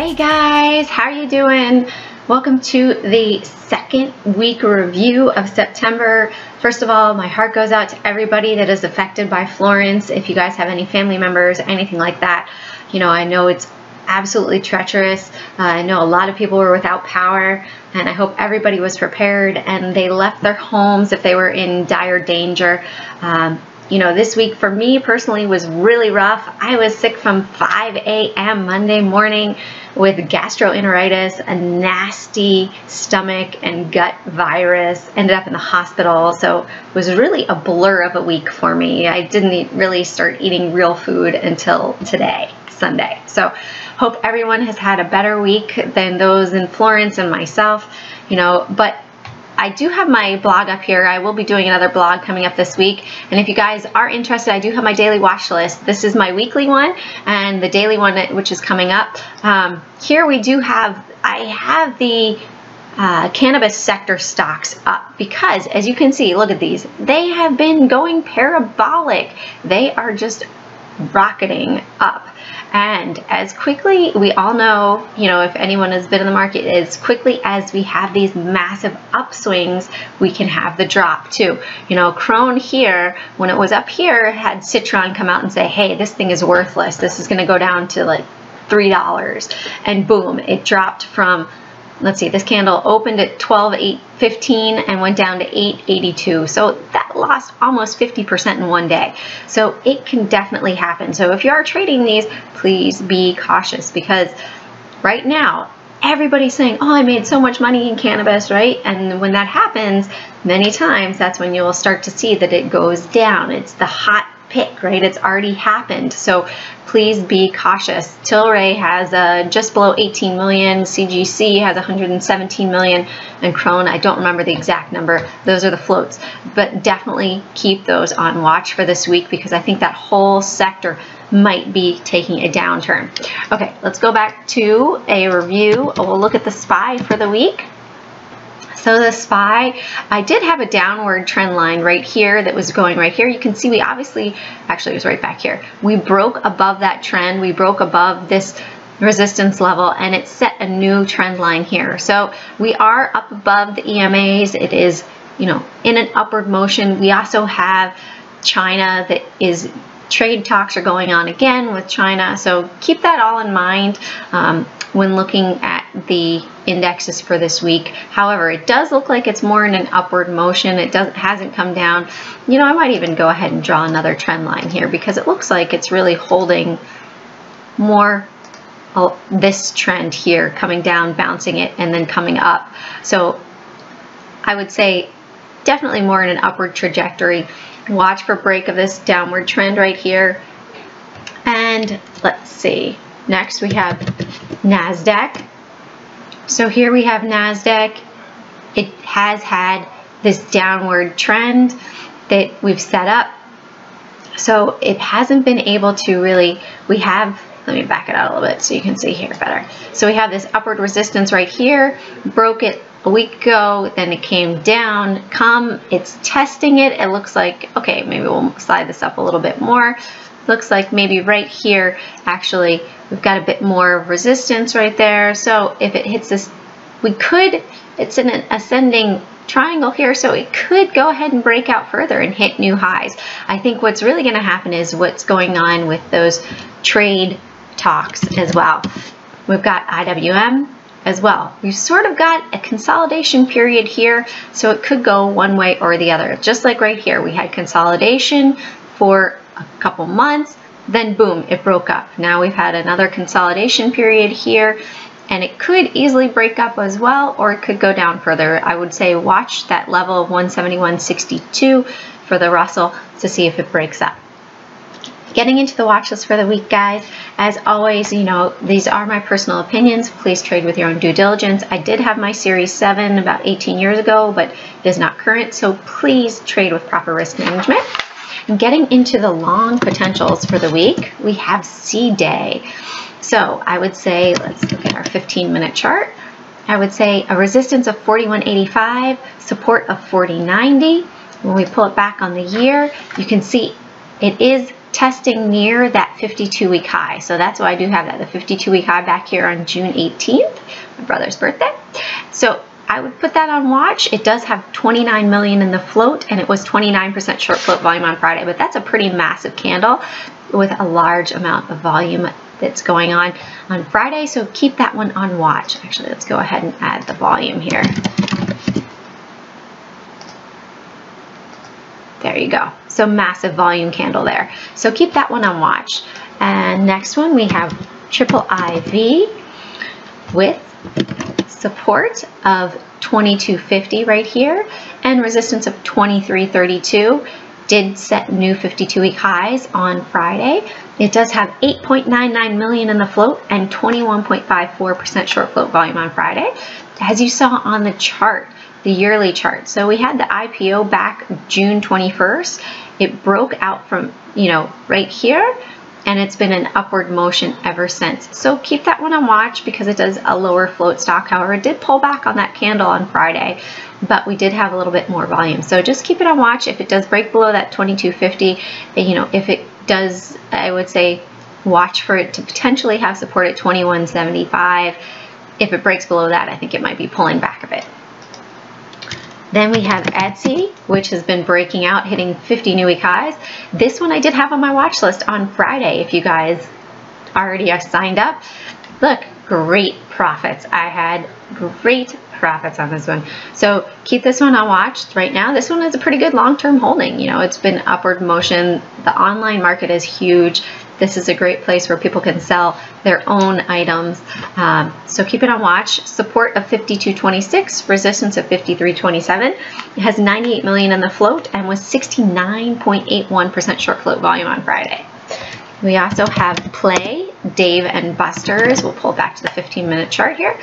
Hey guys, how are you doing? Welcome to the second week review of September. First of all, my heart goes out to everybody that is affected by Florence. If you guys have any family members, anything like that, you know, I know it's absolutely treacherous. I know a lot of people were without power, and I hope everybody was prepared and they left their homes if they were in dire danger. You know, this week for me personally was really rough. I was sick from 5 a.m. Monday morning with gastroenteritis, a nasty stomach and gut virus. Ended up in the hospital, so it was really a blur of a week for me. I didn't really start eating real food until today, Sunday. So hope everyone has had a better week than those in Florence and myself, you know, but I do have my blog up here. I will be doing another blog coming up this week. And if you guys are interested, I do have my daily watch list. This is my weekly one and the daily one, which is coming up. Here we do have, I have the cannabis sector stocks up because, as you can see, look at these. They have been going parabolic. They are just rocketing up. And as quickly, we all know, you know, if anyone has been in the market, as quickly as we have these massive upswings, we can have the drop too. You know, Crone here, when it was up here, had Citron come out and say, hey, this thing is worthless. This is going to go down to like $3. And boom, it dropped from, let's see, this candle opened at 12.815 and went down to 8.82. So that lost almost 50% in one day. So it can definitely happen. So if you are trading these, please be cautious, because right now everybody's saying, oh, I made so much money in cannabis, right? And when that happens, many times that's when you will start to see that it goes down. It's the hot pick, right? It's already happened. So please be cautious. Tlry has just below 18 million, CGC has 117 million, and Crone, I don't remember the exact number. Those are the floats, but definitely keep those on watch for this week, because I think that whole sector might be taking a downturn. Okay, let's go back to a review. We'll look at the SPY for the week. So the SPY, I did have a downward trend line right here that was going right here. You can see we obviously, actually it was right back here. We broke above that trend. We broke above this resistance level, and it set a new trend line here. So we are up above the EMAs. It is, you know, in an upward motion. We also have China that is, trade talks are going on again with China. So keep that all in mind when looking at the indexes for this week. However, it does look like it's more in an upward motion. It hasn't come down. You know, I might even go ahead and draw another trend line here, because it looks like it's really holding more this trend here, coming down, bouncing it, and then coming up. So I would say definitely more in an upward trajectory. Watch for break of this downward trend right here. And let's see. Next we have NASDAQ. So here we have NASDAQ. It has had this downward trend that we've set up. So it hasn't been able to really, let me back it out a little bit so you can see here better. So we have this upward resistance right here, broke it a week ago, then it came down, it's testing it. It looks like, okay, maybe we'll slide this up a little bit more. Looks like maybe right here, actually, we've got a bit more resistance right there. So if it hits this, it's in an ascending triangle here, so it could go ahead and break out further and hit new highs. I think what's really going to happen is what's going on with those trade talks as well. We've got IWM as well. We've sort of got a consolidation period here, so it could go one way or the other. Just like right here, we had consolidation for a couple months, then boom, it broke up. Now we've had another consolidation period here, and it could easily break up as well, or it could go down further. I would say watch that level of 171.62 for the Russell to see if it breaks up. Getting into the watch list for the week, guys. As always, you know, these are my personal opinions. Please trade with your own due diligence. I did have my Series 7 about 18 years ago, but it is not current, so please trade with proper risk management. And getting into the long potentials for the week, we have Cday. So I would say, let's look at our 15-minute chart. I would say a resistance of 41.85, support of 40.90. When we pull it back on the year, you can see it is testing near that 52-week high. So that's why I do have that, the 52-week high back here on June 18th, my brother's birthday. So I would put that on watch. It does have 29 million in the float, and it was 29% short float volume on Friday, but that's a pretty massive candle with a large amount of volume that's going on Friday. So keep that one on watch. Actually, let's go ahead and add the volume here. There you go. So massive volume candle there. So keep that one on watch. And next one, we have Iiiv with support of 2250 right here and resistance of 2332. Did set new 52-week highs on Friday. It does have 8.99 million in the float and 21.54% short float volume on Friday, as you saw on the chart, the yearly chart. So we had the IPO back June 21st. It broke out from, right here, and it's been an upward motion ever since. So keep that one on watch because it does a lower float stock. However, it did pull back on that candle on Friday, but we did have a little bit more volume. So just keep it on watch. If it does break below that 2250, if it does, I would say watch for it to potentially have support at 2175. If it breaks below that, I think it might be pulling back a bit. Then we have Etsy, which has been breaking out, hitting 50 new week highs. This one I did have on my watch list on Friday. If you guys already are signed up, look, great profits. I had great profits on this one. So keep this one on watch right now. This one is a pretty good long-term holding. It's been upward motion. The online market is huge. This is a great place where people can sell their own items. So keep it on watch. Support of 52.26, resistance of 53.27. It has 98 million in the float and was 69.81% short float volume on Friday. We also have Play, Dave and Buster's. We'll pull back to the 15-minute chart here.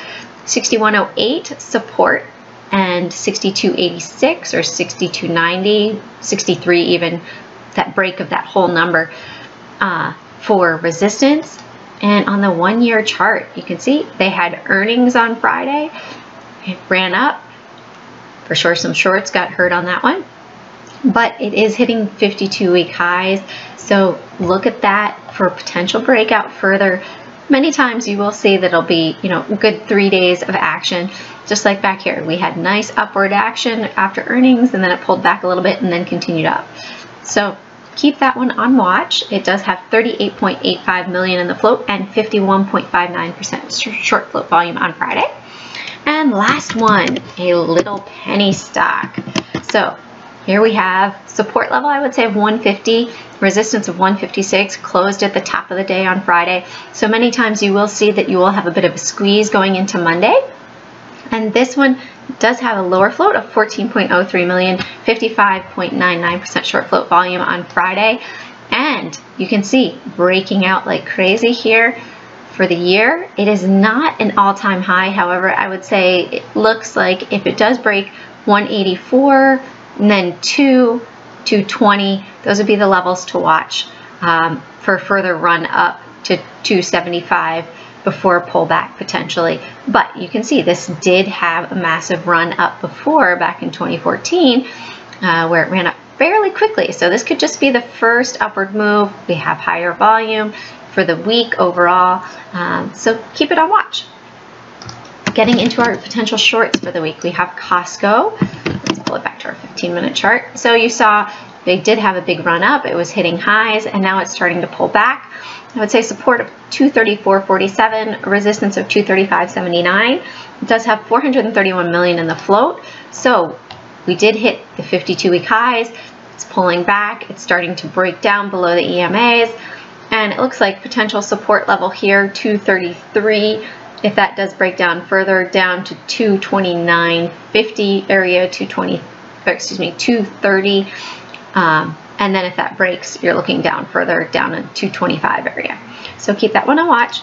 61.08 support and 62.86 or 62.90, 63 even, that break of that whole number for resistance. And on the 1-year chart, you can see they had earnings on Friday. It ran up. For sure some shorts got hurt on that one, but it is hitting 52-week highs. So look at that for potential breakout further. Many times you will see that it'll be, a good 3 days of action. Just like back here, we had nice upward action after earnings, and then it pulled back a little bit and then continued up. So keep that one on watch. It does have 38.85 million in the float and 51.59% short float volume on Friday. And last one, a little penny stock. So here we have support level, I would say, of 150, resistance of 156, closed at the top of the day on Friday. So many times you will see that you will have a bit of a squeeze going into Monday. And this one does have a lower float of 14.03 million, 55.99% short float volume on Friday. And you can see breaking out like crazy here for the year. It is not an all-time high. However, I would say it looks like if it does break 184 and then 220, those would be the levels to watch for further run up to 275 before pullback potentially. But you can see this did have a massive run up before back in 2014 where it ran up fairly quickly. So this could just be the first upward move. We have higher volume for the week overall. So keep it on watch. Getting into our potential shorts for the week, we have Costco. Let's pull it back to our 15-minute chart. So you saw they did have a big run up. It was hitting highs, and now it's starting to pull back. I would say support of 234.47, resistance of 235.79. It does have 431 million in the float. So we did hit the 52-week highs. It's pulling back. It's starting to break down below the EMAs. And it looks like potential support level here, 233. If that does break down further down to 229.50 area, 230. And then if that breaks, you're looking down further down in 225 area. So keep that one on watch.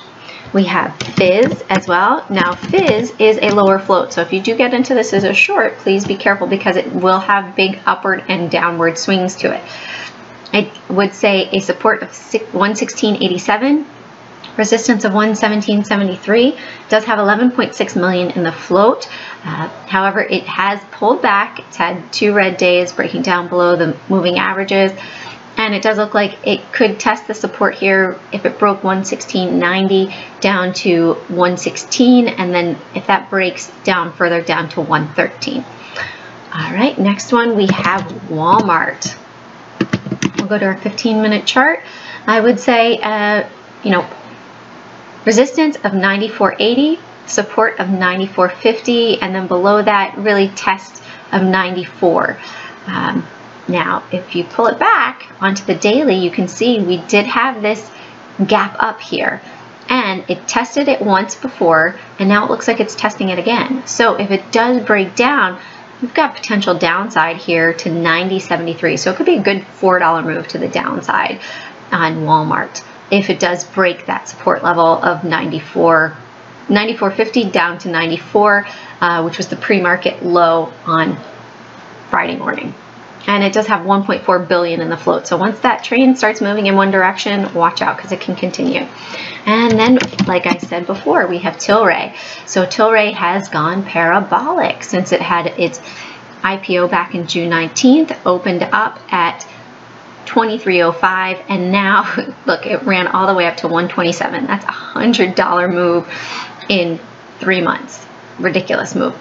We have Fizz as well. Now Fizz is a lower float. So if you do get into this as a short, please be careful because it will have big upward and downward swings to it. I would say a support of 116.87, resistance of 117.73. Does have 11.6 million in the float. However, it has pulled back. It's had 2 red days breaking down below the moving averages. And it does look like it could test the support here if it broke 116.90 down to 116, and then if that breaks down further down to 113. All right, next one we have Walmart. We'll go to our 15-minute chart. I would say, you know, resistance of 94.80, support of 94.50, and then below that, really test of 94. Now, if you pull it back onto the daily, you can see we did have this gap up here, and it tested it once before, and now it looks like it's testing it again. So if it does break down, we've got potential downside here to 90.73. So it could be a good $4 move to the downside on Walmart if it does break that support level of 94.50 down to 94, which was the pre-market low on Friday morning. And it does have 1.4 billion in the float. So once that train starts moving in one direction, watch out because it can continue. And then, like I said before, we have Tlry. So Tlry has gone parabolic since it had its IPO back in June 19th, opened up at 23.05, and now look, it ran all the way up to 127. That's a $100 move in 3 months. Ridiculous move,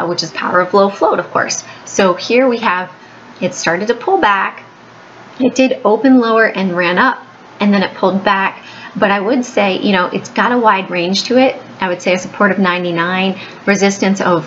which is power of low float, of course. So here we have, it started to pull back. It did open lower and ran up, and then it pulled back. But I would say, you know, it's got a wide range to it. I would say a support of 99, resistance of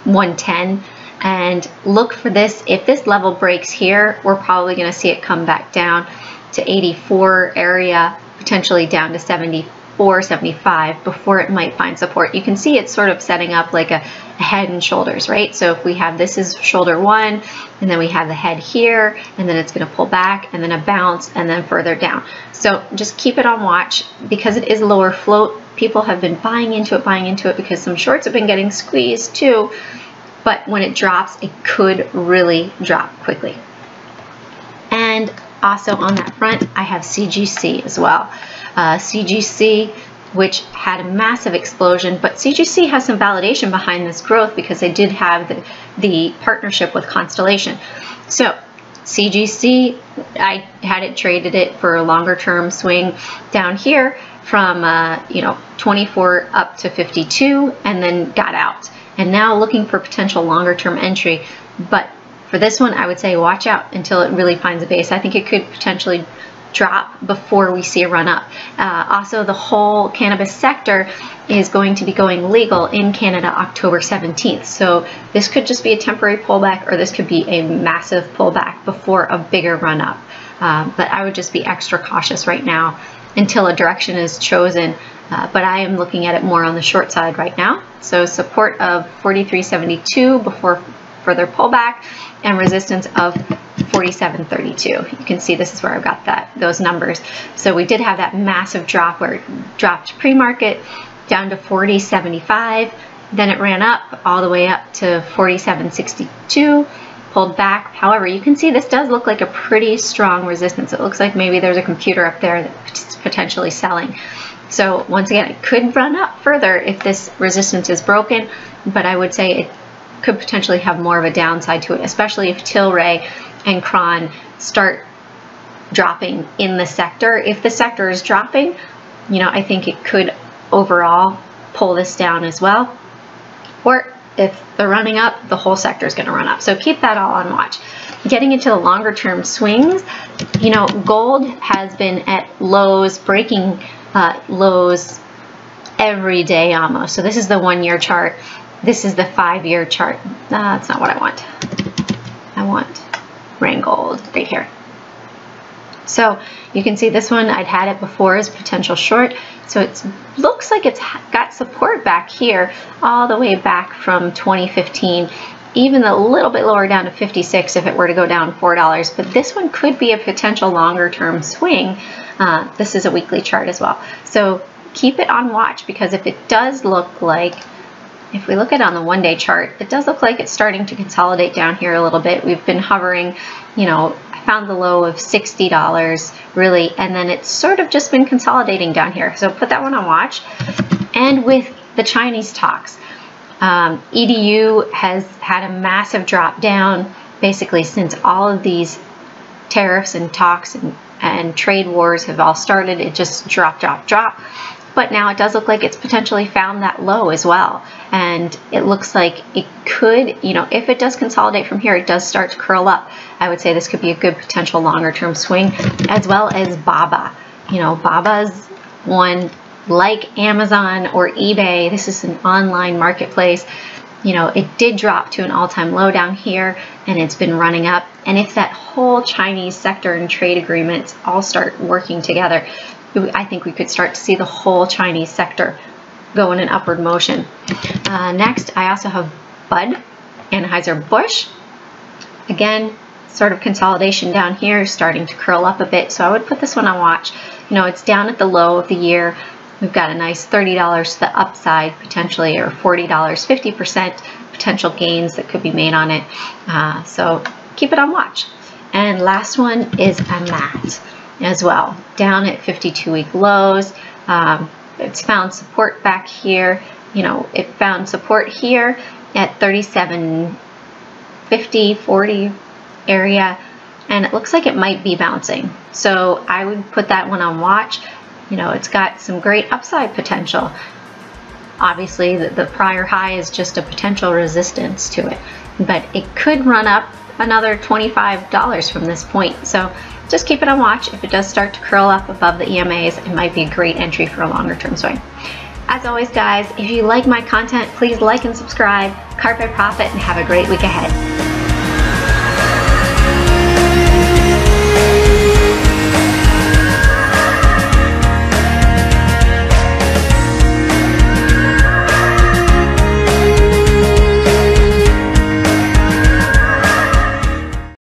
110, and look for this. If this level breaks here, we're probably going to see it come back down to 84 area, potentially down to 74, 75 before it might find support. You can see it's sort of setting up like a head and shoulders, right? So if we have, this is shoulder one, and then we have the head here, and then it's going to pull back, and then a bounce, and then further down. So just keep it on watch because it is lower float. People have been buying into it because some shorts have been getting squeezed too. But when it drops, it could really drop quickly. And also on that front, I have CGC as well. CGC, which had a massive explosion, but CGC has some validation behind this growth because they did have the partnership with Constellation. So CGC, I had it traded it for a longer term swing down here from you know, 24 up to 52, and then got out. And now looking for potential longer term entry. But for this one, I would say watch out until it really finds a base. I think it could potentially drop before we see a run up. Also, the whole cannabis sector is going to be going legal in Canada October 17th. So this could just be a temporary pullback, or this could be a massive pullback before a bigger run up. But I would just be extra cautious right now until a direction is chosen. But I am looking at it more on the short side right now. So support of 43.72 before further pullback, and resistance of 47.32. You can see this is where I've got those numbers. So we did have that massive drop where it dropped pre-market down to 40.75. Then it ran up all the way up to 47.62, pulled back. However, you can see this does look like a pretty strong resistance. It looks like maybe there's a computer up there that's potentially selling. So once again, it could run up further if this resistance is broken, but I would say it could potentially have more of a downside to it, especially if Tlry and Cron start dropping in the sector. If the sector is dropping, you know, I think it could overall pull this down as well. Or if they're running up, the whole sector is going to run up. So keep that all on watch. Getting into the longer term swings, you know, gold has been at lows, breaking lows every day almost. So this is the 1 year chart. This is the 5 year chart. That's not what I want. I want Rand Gold right here. So you can see this one, I'd had it before as potential short. So it looks like it's got support back here all the way back from 2015, even a little bit lower down to 56 if it were to go down $4. But this one could be a potential longer term swing. This is a weekly chart as well. So keep it on watch, because if it does look like, if we look at it on the 1 day chart, it does look like it's starting to consolidate down here a little bit. We've been hovering, you know, I found the low of $60 really, and then it's sort of just been consolidating down here. So put that one on watch. And with the Chinese talks, EDU has had a massive drop down basically since all of these tariffs and talks and trade wars have all started, it just dropped. But now it does look like it's potentially found that low as well. And it looks like it could, you know, if it does consolidate from here, it does start to curl up. I would say this could be a good potential longer term swing, as well as BABA. You know, BABA's one like Amazon or eBay. This is an online marketplace. You know, it did drop to an all-time low down here, and it's been running up. And if that whole Chinese sector and trade agreements all start working together, I think we could start to see the whole Chinese sector go in an upward motion. Next, I also have Bud, Anheuser-Busch. Again, sort of consolidation down here, starting to curl up a bit. So I would put this one on watch. You know, it's down at the low of the year. We've got a nice $30 to the upside potentially, or $40, 50% potential gains that could be made on it. So keep it on watch. And last one is AMAT as well, down at 52-week lows. It's found support back here. You know, it found support here at 37.50, 40 area, and it looks like it might be bouncing. So I would put that one on watch. You know, it's got some great upside potential. Obviously, the prior high is just a potential resistance to it, but it could run up another $25 from this point. So just keep it on watch. If it does start to curl up above the EMAs, it might be a great entry for a longer term swing. As always, guys, if you like my content, please like and subscribe. Carpe Profit, and have a great week ahead.